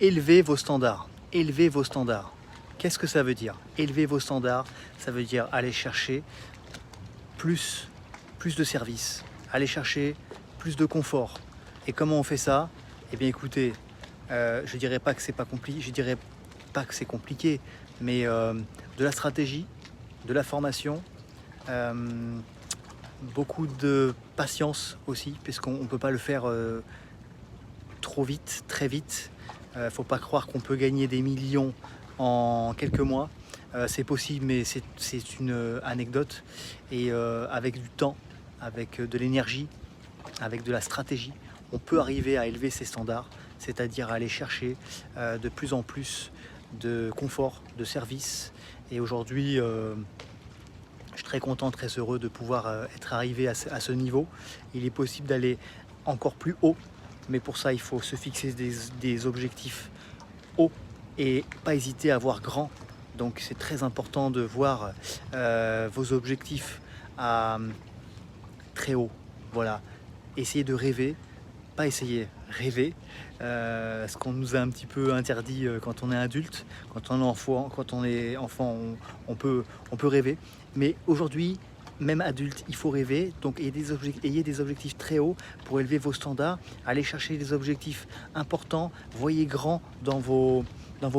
Élevez vos standards. Élevez vos standards. Qu'est-ce que ça veut dire? Élever vos standards, ça veut dire aller chercher plus de services, aller chercher plus de confort. Et comment on fait ça? Eh bien écoutez, je dirais pas que c'est pas compliqué, je dirais pas que c'est compliqué, mais de la stratégie, de la formation, beaucoup de patience aussi, puisqu'on ne peut pas le faire trop vite, très vite. Faut pas croire qu'on peut gagner des millions en quelques mois. C'est possible, mais c'est une anecdote. Et avec du temps, avec de l'énergie, avec de la stratégie, on peut arriver à élever ses standards, c'est-à-dire à aller chercher de plus en plus de confort, de service. Et aujourd'hui, je suis très content, très heureux de pouvoir être arrivé à ce niveau. Il est possible d'aller encore plus haut, mais pour ça, il faut se fixer des objectifs hauts et pas hésiter à voir grand. Donc c'est très important de voir vos objectifs à très haut. Voilà, essayez de rêver, pas essayer, rêver. Ce qu'on nous a un petit peu interdit quand on est adulte, quand on est enfant, on peut rêver. Mais aujourd'hui, même adulte, il faut rêver. Donc ayez des objectifs très hauts pour élever vos standards. Allez chercher des objectifs importants. Voyez grand dans vos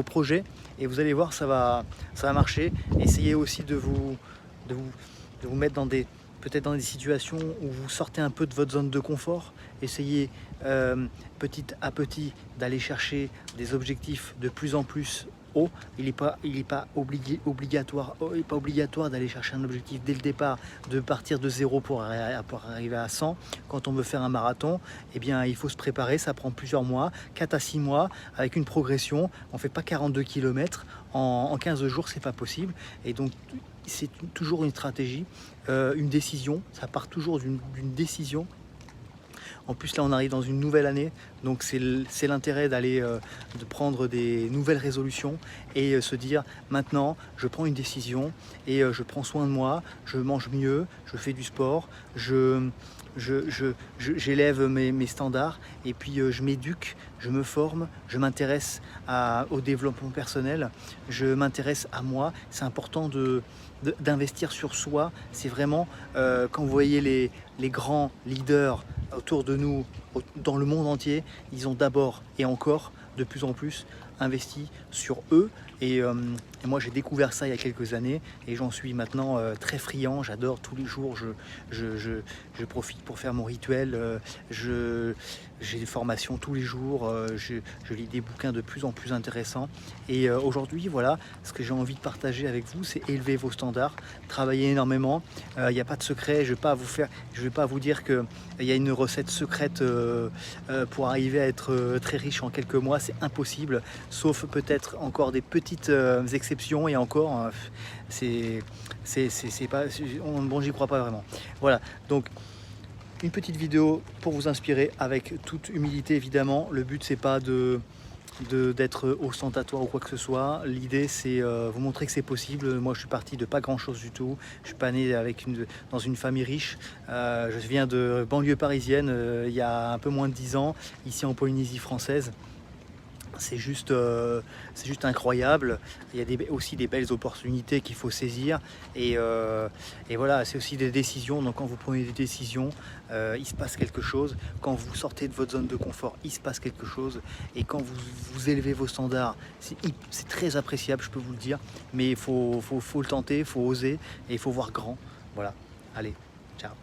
projets et vous allez voir, ça va marcher. Essayez aussi de vous mettre peut-être dans des situations où vous sortez un peu de votre zone de confort. Essayez petit à petit d'aller chercher des objectifs de plus en plus haut. Il n'est pas obligatoire d'aller chercher un objectif dès le départ, de partir de zéro pour arriver à 100. Quand on veut faire un marathon, eh bien, il faut se préparer, ça prend plusieurs mois, 4 à 6 mois, avec une progression. On ne fait pas 42 km en 15 jours, c'est pas possible. Et donc, c'est toujours une stratégie, une décision, ça part toujours d'une décision. En plus là on arrive dans une nouvelle année, donc c'est l'intérêt d'aller de prendre des nouvelles résolutions et se dire maintenant je prends une décision et je prends soin de moi, je mange mieux, je fais du sport, j'élève mes standards et puis je m'éduque, je me forme, je m'intéresse au développement personnel, je m'intéresse à moi. C'est important d'investir sur soi. C'est vraiment quand vous voyez les grands leaders autour de nous, dans le monde entier, ils ont d'abord et encore de plus en plus investi sur eux et moi j'ai découvert ça il y a quelques années et j'en suis maintenant très friand. J'adore tous les jours, je profite pour faire mon rituel, j'ai des formations tous les jours, je lis des bouquins de plus en plus intéressants et aujourd'hui voilà, ce que j'ai envie de partager avec vous, c'est élever vos standards, travailler énormément. Il n'y a pas de secret, je vais pas vous dire qu'il y a une recette secrète pour arriver à être très riche en quelques mois, c'est impossible, sauf peut-être encore des petites exceptions et encore c'est pas bon, j'y crois pas vraiment. Voilà, donc une petite vidéo pour vous inspirer avec toute humilité évidemment. Le but c'est pas d'être ostentatoire ou quoi que ce soit. L'idée c'est vous montrer que c'est possible. Moi je suis parti de pas grand chose du tout, je suis pas né dans une famille riche, je viens de banlieue parisienne il y a un peu moins de 10 ans, ici en Polynésie française. C'est juste incroyable. Il y a aussi des belles opportunités qu'il faut saisir et voilà, c'est aussi des décisions. Donc quand vous prenez des décisions, il se passe quelque chose. Quand vous sortez de votre zone de confort, il se passe quelque chose. Et quand vous élevez vos standards, c'est très appréciable, je peux vous le dire, mais il faut le tenter, il faut oser et il faut voir grand. Voilà, allez, ciao.